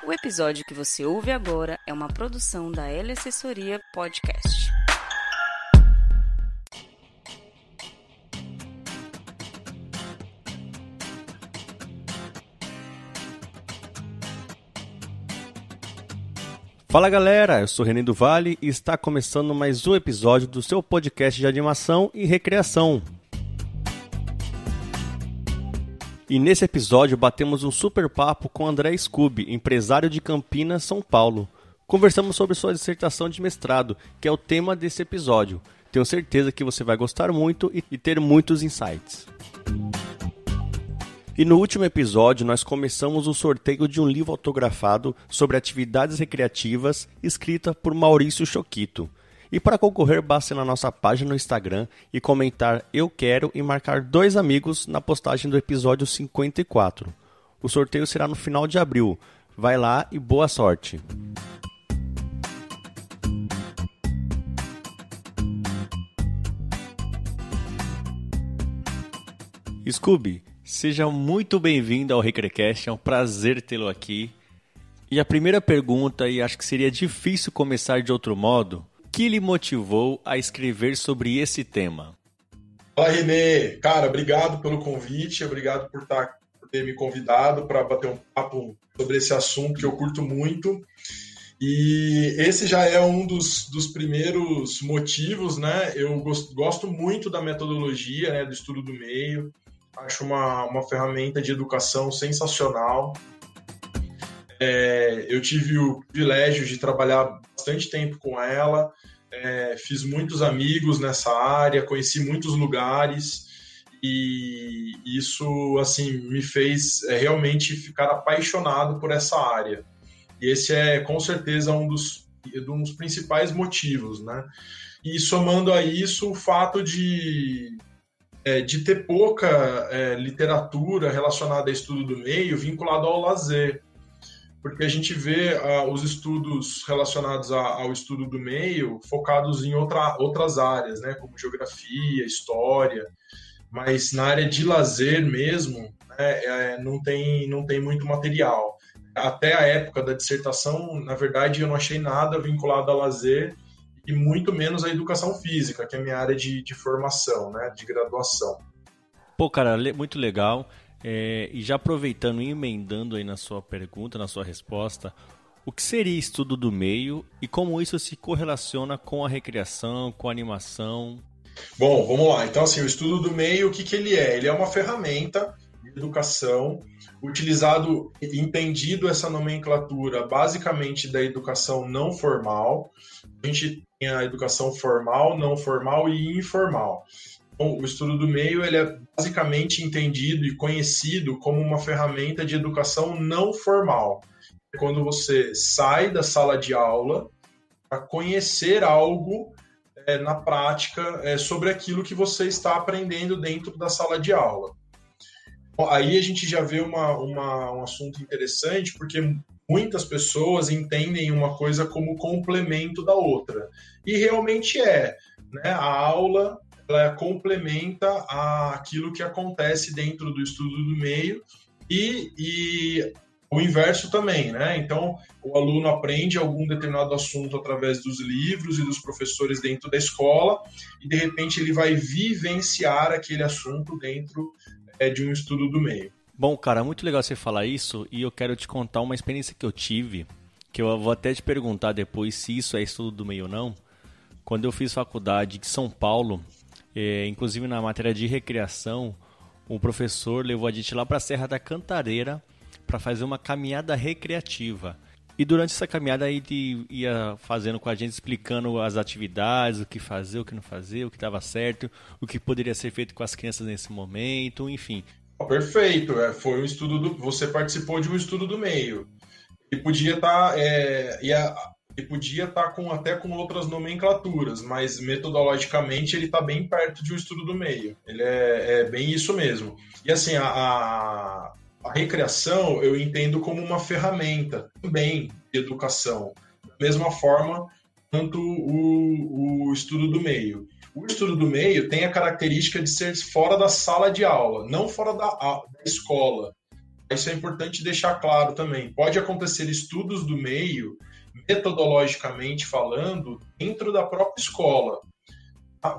O episódio que você ouve agora é uma produção da L Assessoria Podcast. Fala galera, eu sou René do Vale e está começando mais um episódio do seu podcast de animação e recreação. E nesse episódio batemos um super papo com André Scooby, empresário de Campinas, São Paulo. Conversamos sobre sua dissertação de mestrado, que é o tema desse episódio. Tenho certeza que você vai gostar muito e ter muitos insights. E no último episódio nós começamos o sorteio de um livro autografado sobre atividades recreativas, escrita por Maurício Choquito. E para concorrer, basta ir na nossa página no Instagram e comentar "Eu quero" e marcar 2 amigos na postagem do episódio 54. O sorteio será no final de abril. Vai lá e boa sorte! Scooby, seja muito bem-vindo ao Recrecast, é um prazer tê-lo aqui. E a primeira pergunta, e acho que seria difícil começar de outro modo, o que lhe motivou a escrever sobre esse tema? Fala, Renê. Cara, obrigado pelo convite, obrigado por ter me convidado para bater um papo sobre esse assunto que eu curto muito. E esse já é um dos primeiros motivos, né? Eu gosto muito da metodologia, né, do estudo do meio. Acho uma ferramenta de educação sensacional. Eu tive o privilégio de trabalhar bastante tempo com ela, fiz muitos amigos nessa área, conheci muitos lugares e isso assim, me fez realmente ficar apaixonado por essa área. E esse é com certeza um dos principais motivos, né? E somando a isso o fato de ter pouca literatura relacionada a estudo do meio vinculado ao lazer. Porque a gente vê os estudos relacionados ao estudo do meio focados em outras áreas, né, como geografia, história, mas na área de lazer mesmo, né, não tem muito material. Até a época da dissertação, na verdade, eu não achei nada vinculado a lazer e muito menos a educação física, que é a minha área de formação, né, de graduação. Pô, cara, muito legal. E já aproveitando e emendando aí na sua pergunta, na sua resposta, o que seria estudo do meio e como isso se correlaciona com a recreação, com a animação? Bom, vamos lá. Então, assim, o estudo do meio, o que ele é? Ele é uma ferramenta de educação entendido essa nomenclatura basicamente da educação não formal. A gente tem a educação formal, não formal e informal. O estudo do meio ele é basicamente entendido e conhecido como uma ferramenta de educação não formal. É quando você sai da sala de aula para conhecer algo na prática sobre aquilo que você está aprendendo dentro da sala de aula. Aí a gente já vê um assunto interessante, porque muitas pessoas entendem uma coisa como complemento da outra. E realmente né? A aula ela complementa aquilo que acontece dentro do estudo do meio e o inverso também, né? Então, o aluno aprende algum determinado assunto através dos livros e dos professores dentro da escola e, de repente, ele vai vivenciar aquele assunto dentro de um estudo do meio. Bom, cara, muito legal você falar isso e eu quero te contar uma experiência que eu tive, que eu vou até te perguntar depois se isso é estudo do meio ou não. Quando eu fiz faculdade em São Paulo, inclusive na matéria de recreação, o professor levou a gente lá para a Serra da Cantareira para fazer uma caminhada recreativa. E durante essa caminhada ele ia fazendo com a gente, explicando as atividades, o que fazer, o que não fazer, o que estava certo, o que poderia ser feito com as crianças nesse momento, enfim. Perfeito, foi um estudo você participou de um estudo do meio. E podia estar até com outras nomenclaturas, mas metodologicamente ele está bem perto de um estudo do meio. Ele é bem isso mesmo. E assim, a recreação eu entendo como uma ferramenta também de educação, da mesma forma quanto o estudo do meio. O estudo do meio tem a característica de ser fora da sala de aula, não fora da escola. isso é importante deixar claro também. Pode acontecer estudos do meio, metodologicamente falando, dentro da própria escola.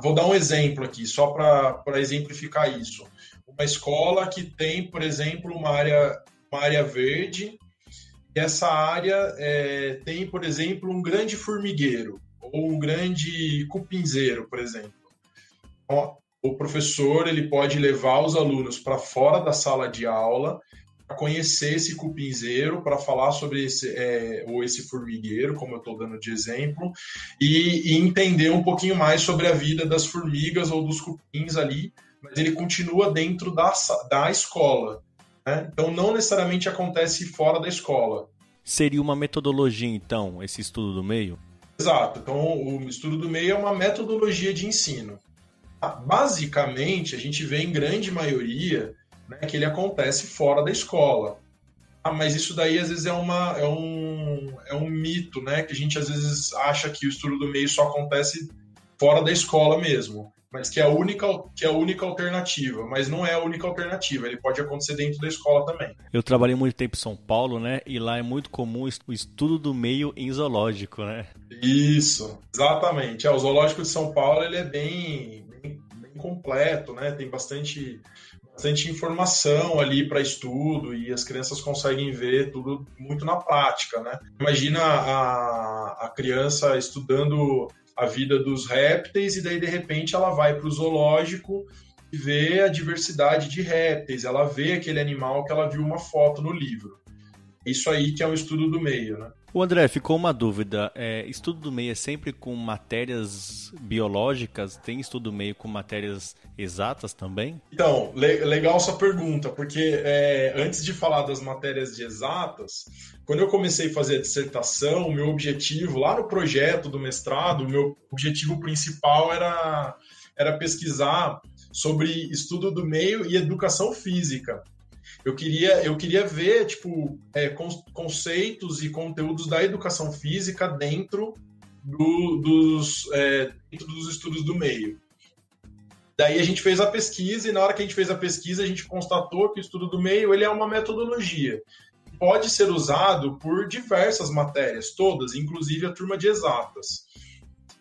Vou dar um exemplo aqui, só para exemplificar isso. Uma escola que tem, por exemplo, uma área verde, e essa área tem, por exemplo, um grande formigueiro, ou um grande cupinzeiro, por exemplo. Então, o professor ele pode levar os alunos para fora da sala de aula, para conhecer esse cupinzeiro, para falar sobre esse formigueiro, como eu estou dando de exemplo, e entender um pouquinho mais sobre a vida das formigas ou dos cupins ali, mas ele continua dentro da escola, né? Então, não necessariamente acontece fora da escola. Seria uma metodologia, então, esse estudo do meio? Exato. Então, o estudo do meio é uma metodologia de ensino. Basicamente, a gente vê em grande maioria, né, que ele acontece fora da escola. Mas isso daí, às vezes, é um mito, né? Que a gente, às vezes, acha que o estudo do meio só acontece fora da escola mesmo. Mas que é a única alternativa. Mas não é a única alternativa. Ele pode acontecer dentro da escola também. Eu trabalhei muito tempo em São Paulo, né? E lá é muito comum o estudo do meio em zoológico, né? Isso, exatamente. O zoológico de São Paulo ele é bem completo, né? Tem bastante informação ali para estudo e as crianças conseguem ver tudo muito na prática, né? Imagina a criança estudando a vida dos répteis e daí de repente ela vai para o zoológico e vê a diversidade de répteis, ela vê aquele animal que ela viu uma foto no livro. Isso aí que é um estudo do meio, né? O André, ficou uma dúvida. Estudo do meio é sempre com matérias biológicas? Tem estudo do meio com matérias exatas também? Então, legal sua pergunta, porque antes de falar das matérias de exatas, quando eu comecei a fazer a dissertação, o meu objetivo, lá no projeto do mestrado, o meu objetivo principal era pesquisar sobre estudo do meio e educação física. Eu queria ver conceitos e conteúdos da educação física dentro dos estudos do meio. Daí a gente fez a pesquisa e na hora que a gente fez a pesquisa a gente constatou que o estudo do meio ele é uma metodologia. Pode ser usado por diversas matérias, todas, inclusive a turma de exatas.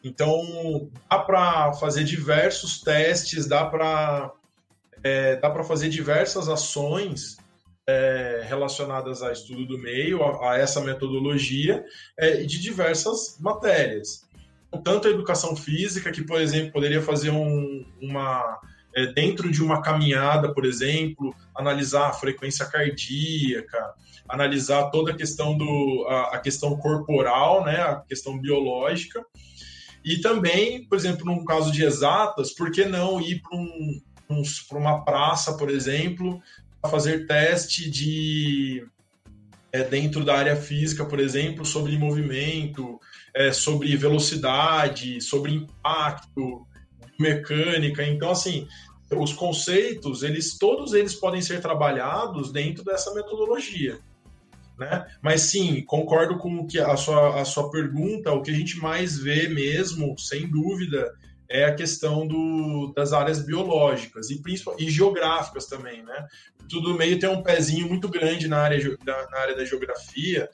Então, dá para fazer diversos testes, dá para fazer diversas ações relacionadas a estudo do meio, a essa metodologia, de diversas matérias. Tanto a educação física, que, por exemplo, poderia fazer dentro de uma caminhada, por exemplo, analisar a frequência cardíaca, analisar toda a questão a questão corporal, né, a questão biológica. E também, por exemplo, num caso de exatas, por que não ir para uma praça, por exemplo, para fazer teste dentro da área física, por exemplo, sobre movimento, sobre velocidade, sobre impacto, mecânica. Então, assim, os conceitos, todos eles podem ser trabalhados dentro dessa metodologia, né? Mas sim, concordo com a sua pergunta, o que a gente mais vê mesmo, sem dúvida, é a questão das áreas biológicas e geográficas também, né? Tudo meio tem um pezinho muito grande na área da geografia,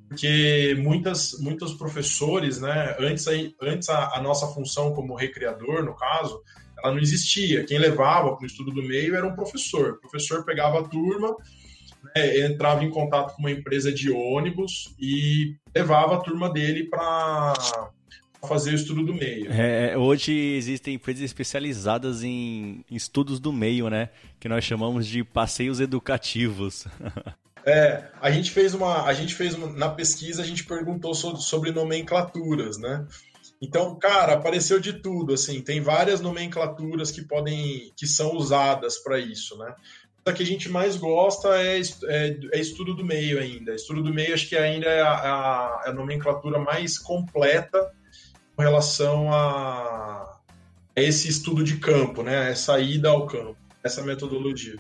porque muitos professores, né? Antes a nossa função como recreador, no caso, ela não existia. Quem levava para o estudo do meio era um professor. O professor pegava a turma, né, entrava em contato com uma empresa de ônibus e levava a turma dele para fazer o estudo do meio. Hoje existem empresas especializadas em estudos do meio, né? Que nós chamamos de passeios educativos. A gente fez na pesquisa, a gente perguntou sobre nomenclaturas, né? Então, cara, apareceu de tudo, assim, tem várias nomenclaturas que são usadas para isso, né? A que a gente mais gosta é estudo do meio ainda. Estudo do meio acho que ainda é a nomenclatura mais completa com relação a esse estudo de campo, né? Essa ida ao campo, essa metodologia.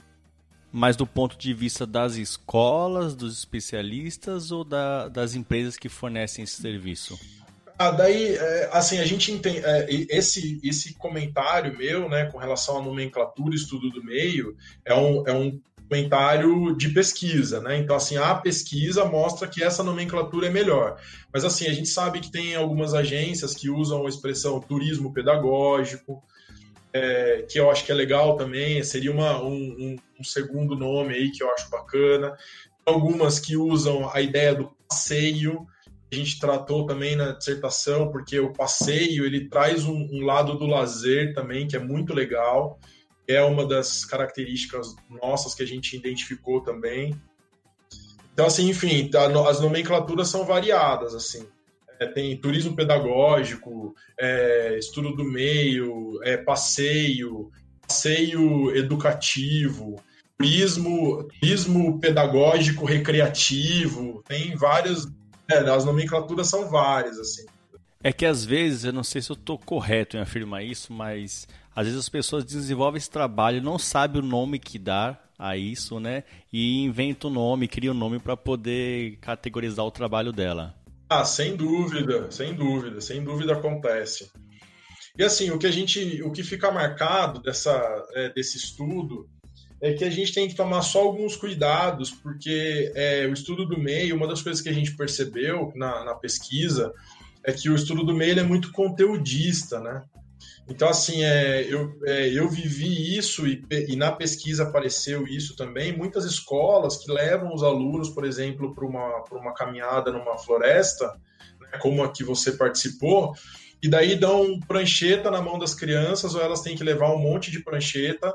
Mas do ponto de vista das escolas, dos especialistas ou das empresas que fornecem esse serviço? Daí, assim, a gente entende, esse comentário meu, né, com relação à nomenclatura e estudo do meio, é um comentário de pesquisa, né? Então, assim, a pesquisa mostra que essa nomenclatura é melhor. Mas, assim, a gente sabe que tem algumas agências que usam a expressão turismo pedagógico, que eu acho que é legal também, seria um segundo nome aí que eu acho bacana. Algumas que usam a ideia do passeio, a gente tratou também na dissertação, porque o passeio, ele traz um lado do lazer também, que é muito legal. É uma das características nossas que a gente identificou também. Então, assim, enfim, as nomenclaturas são variadas, assim. Tem turismo pedagógico, estudo do meio, passeio educativo, turismo pedagógico recreativo, tem várias, as nomenclaturas são várias, assim. É que às vezes, eu não sei se eu estou correto em afirmar isso, mas às vezes as pessoas desenvolvem esse trabalho, não sabem o nome que dar a isso, né? E inventam o nome, criam o nome para poder categorizar o trabalho dela. Sem dúvida acontece. E assim, o que fica marcado desse estudo é que a gente tem que tomar só alguns cuidados, porque o estudo do meio, uma das coisas que a gente percebeu na pesquisa é que o estudo do meio ele é muito conteudista, né? Então, assim, eu vivi isso e na pesquisa apareceu isso também. Muitas escolas que levam os alunos, por exemplo, para uma caminhada numa floresta, né, como a que você participou, e daí dão prancheta na mão das crianças, ou elas têm que levar um monte de prancheta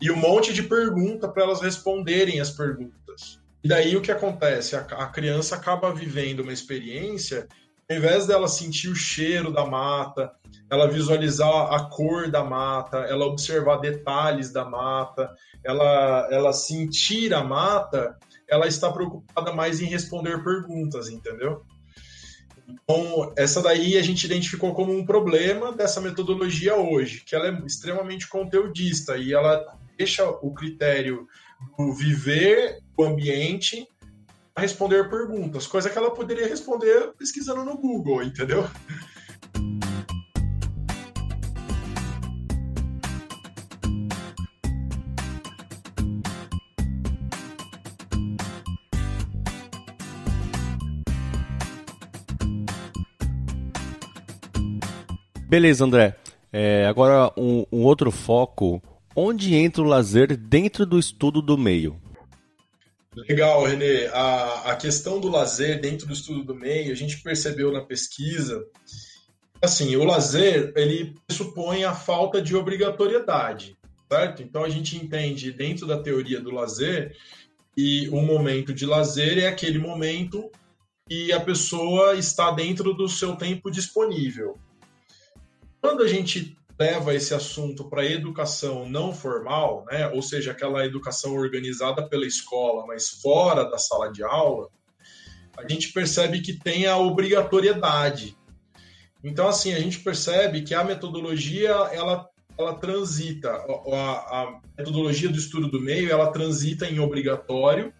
e um monte de pergunta para elas responderem as perguntas. E daí o que acontece? A criança acaba vivendo uma experiência, ao invés dela sentir o cheiro da mata, ela visualizar a cor da mata, ela observar detalhes da mata, ela sentir a mata, ela está preocupada mais em responder perguntas, entendeu? Então, essa daí a gente identificou como um problema dessa metodologia hoje, que ela é extremamente conteudista e ela deixa o critério do viver o ambiente a responder perguntas, coisa que ela poderia responder pesquisando no Google, entendeu? Beleza, André. Agora um outro foco. Onde entra o lazer dentro do estudo do meio? Legal, Renê. A questão do lazer dentro do estudo do meio, a gente percebeu na pesquisa, assim, o lazer, ele pressupõe a falta de obrigatoriedade, certo? Então, a gente entende dentro da teoria do lazer que um momento de lazer é aquele momento que a pessoa está dentro do seu tempo disponível. Quando a gente leva esse assunto para a educação não formal, né, ou seja, aquela educação organizada pela escola, mas fora da sala de aula, a gente percebe que tem a obrigatoriedade. Então, assim, a gente percebe que a metodologia, ela transita, a metodologia do estudo do meio, ela transita em obrigatório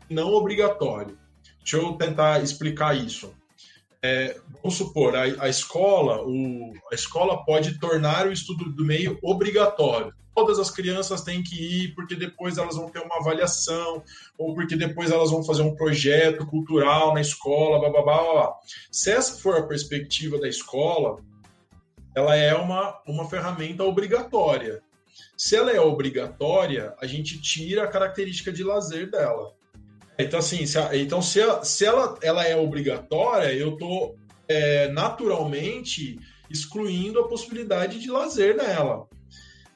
e não obrigatório. Deixa eu tentar explicar isso. Vamos supor, a escola pode tornar o estudo do meio obrigatório. Todas as crianças têm que ir porque depois elas vão ter uma avaliação ou porque depois elas vão fazer um projeto cultural na escola, blá, blá, blá, blá. Se essa for a perspectiva da escola, ela é uma ferramenta obrigatória. Se ela é obrigatória, a gente tira a característica de lazer dela. Então, assim, se ela é obrigatória, eu estou naturalmente excluindo a possibilidade de lazer nela.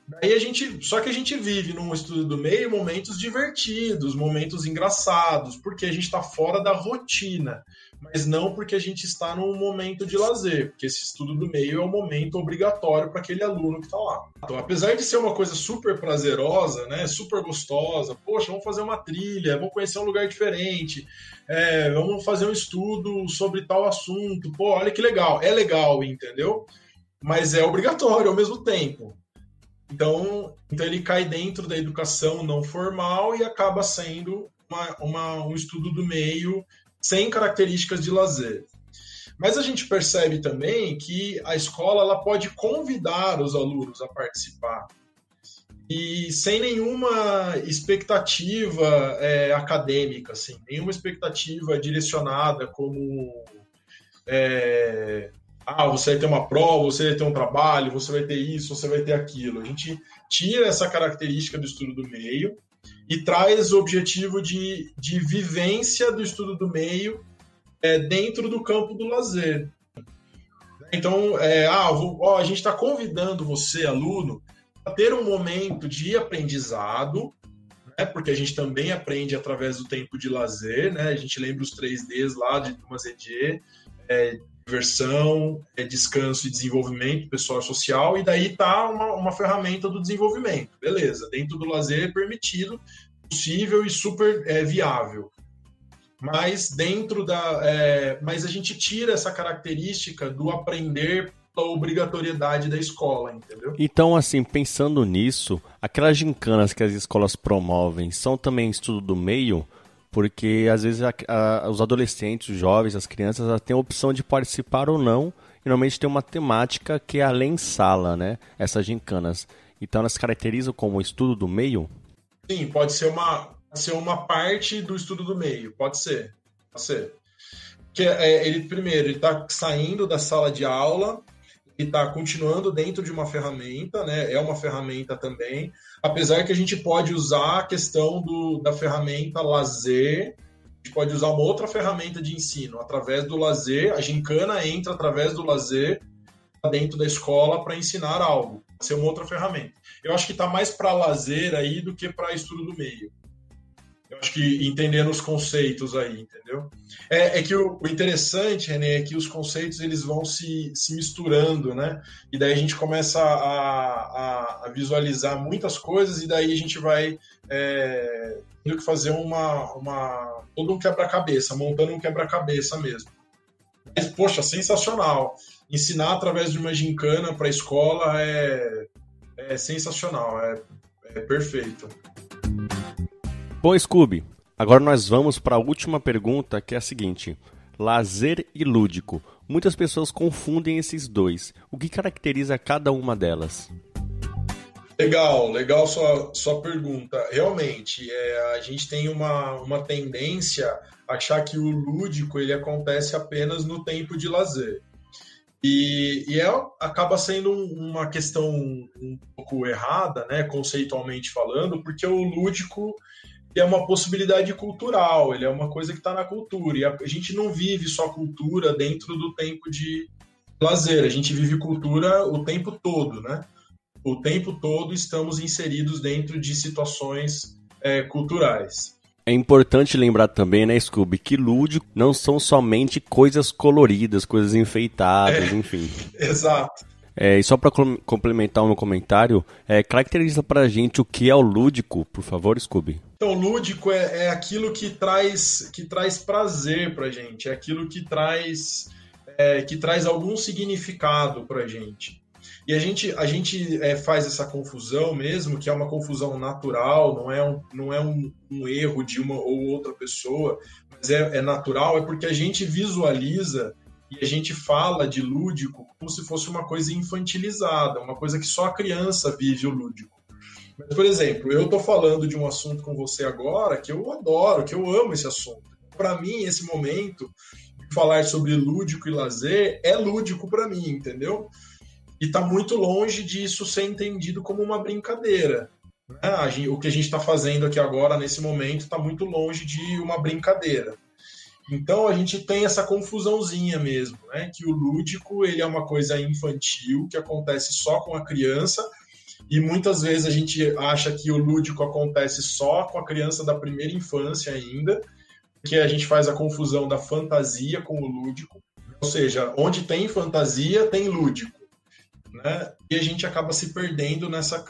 Daí só que a gente vive num estudo do meio momentos divertidos, momentos engraçados, porque a gente está fora da rotina, mas não porque a gente está num momento de lazer, porque esse estudo do meio é um momento obrigatório para aquele aluno que está lá. Então, apesar de ser uma coisa super prazerosa, né, super gostosa, poxa, vamos fazer uma trilha, vamos conhecer um lugar diferente, vamos fazer um estudo sobre tal assunto, pô, olha que legal, é legal, entendeu? Mas é obrigatório ao mesmo tempo. Então ele cai dentro da educação não formal e acaba sendo um estudo do meio sem características de lazer. Mas a gente percebe também que a escola ela pode convidar os alunos a participar. e sem nenhuma expectativa acadêmica, assim, nenhuma expectativa direcionada como você vai ter uma prova, você vai ter um trabalho, você vai ter isso, você vai ter aquilo. A gente tira essa característica do estudo do meio e traz o objetivo de vivência do estudo do meio dentro do campo do lazer. Então, a gente está convidando você, aluno, a ter um momento de aprendizado, né, porque a gente também aprende através do tempo de lazer, né? A gente lembra os 3Ds lá de Thomas Eddier, diversão, descanso e desenvolvimento pessoal e social, e daí está uma ferramenta do desenvolvimento. Beleza, dentro do lazer é permitido, possível e super viável. Mas mas a gente tira essa característica do aprender pela obrigatoriedade da escola, entendeu? Então, assim, pensando nisso, aquelas gincanas que as escolas promovem são também estudo do meio? Porque às vezes os adolescentes, os jovens, as crianças têm a opção de participar ou não, e normalmente tem uma temática que é além sala, né? Essas gincanas. Então elas se caracterizam como estudo do meio? Sim, pode ser uma parte do estudo do meio, pode ser. Porque ele está saindo da sala de aula, ele está continuando dentro de uma ferramenta, né? É uma ferramenta também, apesar que a gente pode usar a questão da ferramenta lazer, a gente pode usar uma outra ferramenta de ensino, através do lazer, a gincana entra através do lazer dentro da escola para ensinar algo, pode ser uma outra ferramenta. Eu acho que está mais para lazer aí do que para estudo do meio. Eu acho que entendendo os conceitos aí, entendeu? É que o interessante, René, é que os conceitos eles vão se misturando, né? E daí a gente começa a visualizar muitas coisas e daí a gente vai tendo que fazer todo um quebra-cabeça, montando um quebra-cabeça mesmo. Mas, poxa, sensacional. Ensinar através de uma gincana para a escola é sensacional, é perfeito. Bom, Scooby, agora nós vamos para a última pergunta, que é a seguinte. Lazer e lúdico. Muitas pessoas confundem esses dois. O que caracteriza cada uma delas? Legal sua pergunta. Realmente, a gente tem uma tendência a achar que o lúdico ele acontece apenas no tempo de lazer. E acaba sendo uma questão um pouco errada, né, conceitualmente falando, porque o lúdico é uma possibilidade cultural, ele é uma coisa que está na cultura, e a gente não vive só cultura dentro do tempo de lazer, a gente vive cultura o tempo todo, né? O tempo todo estamos inseridos dentro de situações culturais. É importante lembrar também, né, Scooby, que lúdico não são somente coisas coloridas, coisas enfeitadas, enfim. Exato. E só para complementar o meu comentário, caracteriza pra gente o que é o lúdico, por favor, Scooby. Então, o lúdico é aquilo que traz prazer pra gente, é aquilo que traz algum significado pra gente. E a gente faz essa confusão mesmo, que é uma confusão natural, não é um erro de uma ou outra pessoa, mas é natural, é porque a gente visualiza e a gente fala de lúdico como se fosse uma coisa infantilizada, uma coisa que só a criança vive o lúdico. Mas, por exemplo, eu estou falando de um assunto com você agora que eu adoro, que eu amo esse assunto. Para mim, esse momento de falar sobre lúdico e lazer é lúdico para mim, entendeu? E está muito longe disso ser entendido como uma brincadeira. Né? O que a gente está fazendo aqui agora, nesse momento, está muito longe de uma brincadeira. Então, a gente tem essa confusãozinha mesmo, né? Que o lúdico ele é uma coisa infantil, que acontece só com a criança, e muitas vezes a gente acha que o lúdico acontece só com a criança da primeira infância ainda, porque a gente faz a confusão da fantasia com o lúdico, ou seja, onde tem fantasia, tem lúdico. Né? E a gente acaba se perdendo nessa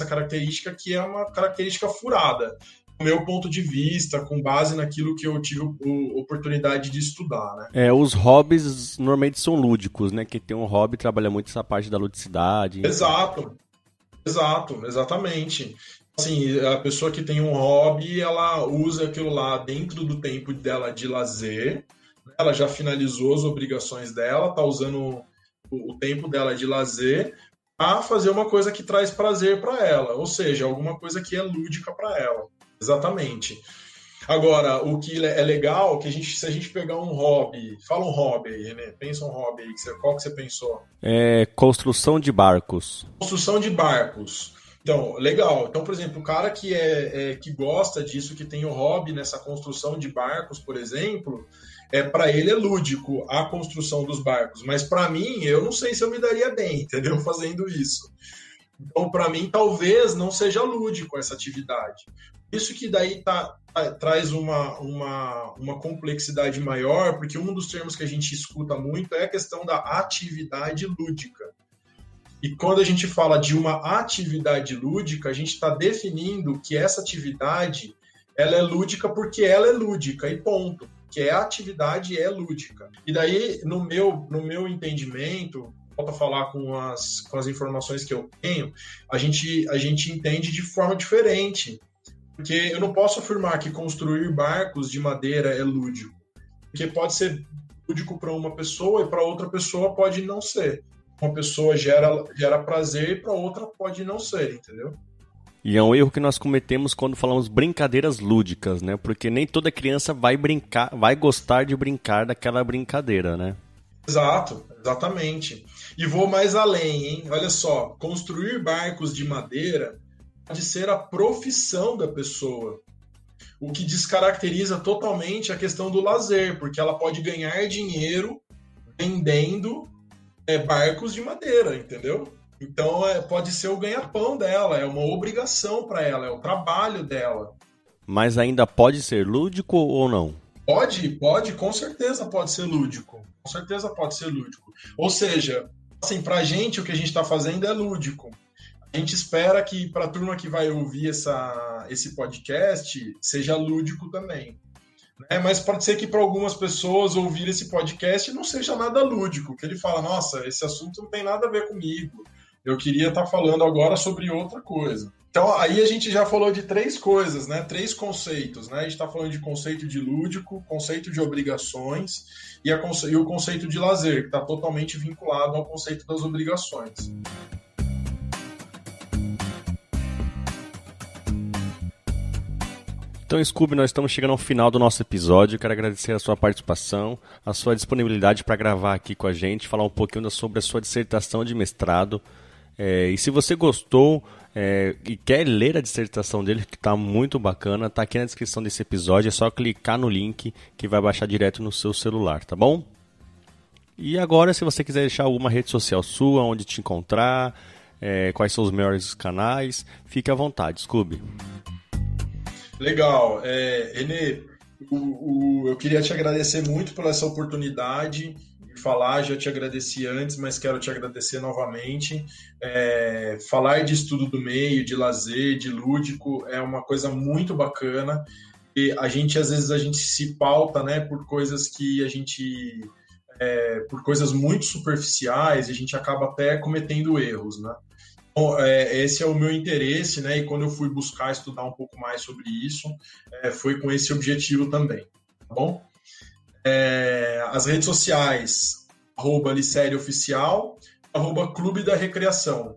característica que é uma característica furada, do meu ponto de vista, com base naquilo que eu tive oportunidade de estudar. Né? Os hobbies normalmente são lúdicos, né? Quem tem um hobby trabalha muito essa parte da ludicidade. Exatamente. Assim, a pessoa que tem um hobby, ela usa aquilo lá dentro do tempo dela de lazer, né? Ela já finalizou as obrigações dela, está usando o tempo dela de lazer a fazer uma coisa que traz prazer para ela, ou seja, alguma coisa que é lúdica para ela. Exatamente. Agora, o que é legal, que se a gente pegar um hobby, fala um hobby aí, Renê, pensa um hobby aí, qual que você pensou? Construção de barcos. Construção de barcos. Então, legal. Então, por exemplo, o cara que gosta disso, que tem o hobby nessa construção de barcos, por exemplo, para ele é lúdico a construção dos barcos. Mas para mim, eu não sei se eu me daria bem, entendeu? Fazendo isso. Então, para mim, talvez não seja lúdico essa atividade. Isso que daí traz uma complexidade maior, porque um dos termos que a gente escuta muito é a questão da atividade lúdica. E quando a gente fala de uma atividade lúdica, a gente está definindo que essa atividade ela é lúdica porque ela é lúdica, e ponto. Que a atividade é lúdica. E daí, no meu entendimento, volto a falar com as informações que eu tenho, a gente entende de forma diferente. Porque eu não posso afirmar que construir barcos de madeira é lúdico. Porque pode ser lúdico para uma pessoa e para outra pessoa pode não ser. Uma pessoa gera prazer e para outra pode não ser, entendeu? E é um erro que nós cometemos quando falamos brincadeiras lúdicas, né? Porque nem toda criança vai gostar de brincar daquela brincadeira, né? Exato, exatamente. E vou mais além, hein? Olha só, construir barcos de madeira pode ser a profissão da pessoa, o que descaracteriza totalmente a questão do lazer, porque ela pode ganhar dinheiro vendendo barcos de madeira, entendeu? Então pode ser o ganha-pão dela, é uma obrigação para ela, é o trabalho dela. Mas ainda pode ser lúdico ou não? Pode, com certeza pode ser lúdico. Com certeza pode ser lúdico. Ou seja, assim, pra gente o que a gente está fazendo é lúdico. A gente espera que para a turma que vai ouvir esse podcast seja lúdico também. Né? Mas pode ser que para algumas pessoas ouvir esse podcast não seja nada lúdico, que ele fala, nossa, esse assunto não tem nada a ver comigo. Eu queria estar falando agora sobre outra coisa. Então, aí a gente já falou de 3 coisas, né? 3 conceitos, né? A gente está falando de conceito de lúdico, conceito de obrigações e o conceito de lazer, que está totalmente vinculado ao conceito das obrigações. Então, Scooby, nós estamos chegando ao final do nosso episódio. Quero agradecer a sua participação, a sua disponibilidade para gravar aqui com a gente, falar um pouquinho sobre a sua dissertação de mestrado. E se você gostou e quer ler a dissertação dele, que está muito bacana, está aqui na descrição desse episódio. É só clicar no link que vai baixar direto no seu celular, tá bom? E agora, se você quiser deixar alguma rede social sua, onde te encontrar, quais são os melhores canais, fique à vontade, Scooby. Legal. Renê, eu queria te agradecer muito por essa oportunidade de falar, já te agradeci antes, mas quero te agradecer novamente. Falar de estudo do meio, de lazer, de lúdico, é uma coisa muito bacana. E às vezes a gente se pauta, né, por coisas que por coisas muito superficiais, e a gente acaba até cometendo erros, né? Esse é o meu interesse, né? E quando eu fui buscar estudar um pouco mais sobre isso, foi com esse objetivo também, tá bom? As redes sociais, @LicérioOficial, @Clube da Recreação.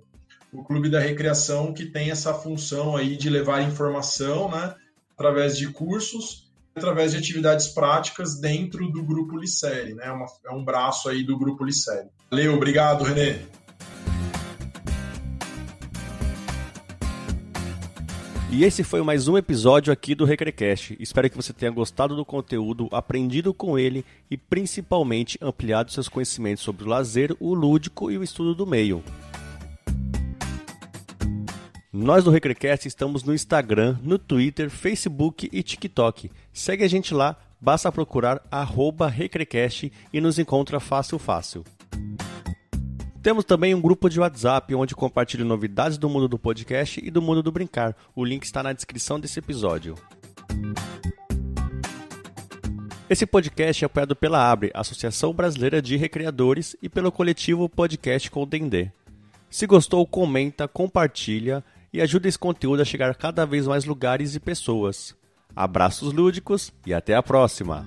O Clube da Recreação que tem essa função aí de levar informação, né? Através de cursos, através de atividades práticas dentro do Grupo Licério, né? É um braço aí do Grupo Licério. Valeu, obrigado, Renê. E esse foi mais um episódio aqui do Recrecast. Espero que você tenha gostado do conteúdo, aprendido com ele e principalmente ampliado seus conhecimentos sobre o lazer, o lúdico e o estudo do meio. Nós do Recrecast estamos no Instagram, no Twitter, Facebook e TikTok. Segue a gente lá, basta procurar @Recrecast e nos encontra fácil. Temos também um grupo de WhatsApp, onde compartilho novidades do mundo do podcast e do mundo do brincar. O link está na descrição desse episódio. Esse podcast é apoiado pela ABRE, Associação Brasileira de Recreadores, e pelo coletivo Podcast com Dendê. Se gostou, comenta, compartilha e ajuda esse conteúdo a chegar a cada vez mais lugares e pessoas. Abraços lúdicos e até a próxima!